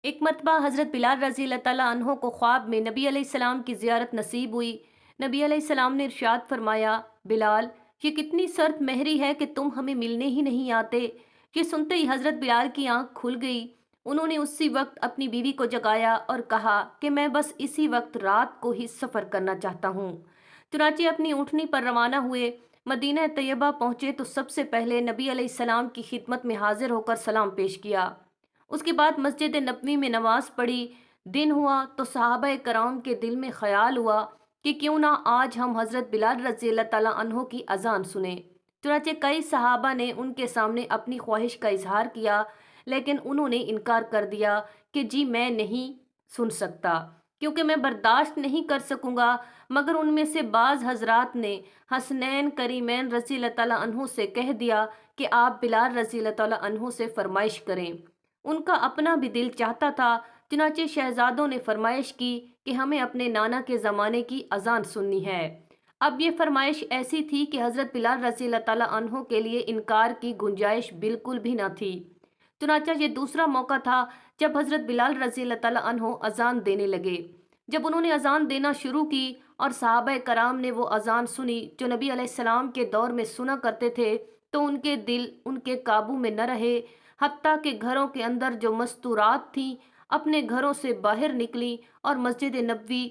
एक मरतबा हज़रत बिलाल रज़ी अल्लाह ताला अन्हो को ख्वाब में नबी अलैहिस्सलाम की ज़ियारत नसीब हुई। नबी अलैहिस्सलाम ने इरशाद फरमाया, बिलाल, ये कितनी सर्द महरी है कि तुम हमें मिलने ही नहीं आते। ये सुनते ही हज़रत बिलाल की आंख खुल गई। उन्होंने उसी वक्त अपनी बीवी को जगाया और कहा कि मैं बस इसी वक्त रात को ही सफ़र करना चाहता हूँ। चुनाचे अपनी ऊँटनी पर रवाना हुए। मदीना तैयबा पहुँचे तो सबसे पहले नबी अलैहिस्सलाम की खिदमत में हाजिर होकर सलाम पेश किया। उसके बाद मस्जिद नबवी में नमाज पढ़ी। दिन हुआ तो सहाबा कराम के दिल में ख्याल हुआ कि क्यों ना आज हम हज़रत बिलाल रज़ी अल्लाह ताला अन्हो की अजान सुने। चुनाचे कई सहाबा ने उनके सामने अपनी ख्वाहिश का इजहार किया, लेकिन उन्होंने इनकार कर दिया कि जी मैं नहीं सुन सकता, क्योंकि मैं बर्दाश्त नहीं कर सकूंगा। मगर उनमें से बाज़ हजरात ने हसनैन करीमैन रज़ी अल्लाह ताला अन्हो से कह दिया कि आप बिलाल रज़ी अल्लाह ताला अन्हो से फरमाइश करें। उनका अपना भी दिल चाहता था। चुनाचे शहजादों ने फरमाइश की कि हमें अपने नाना के ज़माने की अजान सुननी है। अब ये फरमाइश ऐसी थी कि हज़रत बिलाल रज़ी अल्लाह ताला अन्हो के लिए इनकार की गुंजाइश बिल्कुल भी न थी। चुनाचा ये दूसरा मौका था जब हज़रत बिलाल रज़ी अल्लाह ताला अन्हो अजान देने लगे। जब उन्होंने अजान देना शुरू की और सहाबा कराम ने वो अजान सुनी जो नबी अलैहिस्सलाम के दौर में सुना करते थे, तो उनके दिल उनके काबू में न रहे। हत्ता के घरों के अंदर जो मस्तूरात थीं अपने घरों से बाहर निकली और मस्जिद नबवी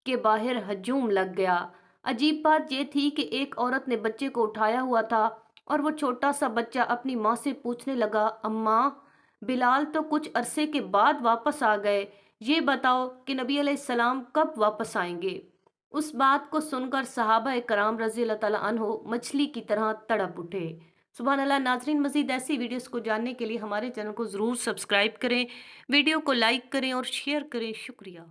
के बाहर हजूम लग गया। अजीब बात यह थी कि एक औरत ने बच्चे को उठाया हुआ था और वो छोटा सा बच्चा अपनी माँ से पूछने लगा, अम्मा, बिलाल तो कुछ अरसे के बाद वापस आ गए, ये बताओ कि नबी अलैहिस्सलाम कब वापस आएंगे। उस बात को सुनकर सहाबा कराम रज़ी अल्लाह ताला अन्हो मछली की तरह तड़प उठे। सुभान अल्लाह। नाज़रीन, मज़ीद ऐसी वीडियोस को जानने के लिए हमारे चैनल को ज़रूर सब्सक्राइब करें, वीडियो को लाइक करें और शेयर करें। शुक्रिया।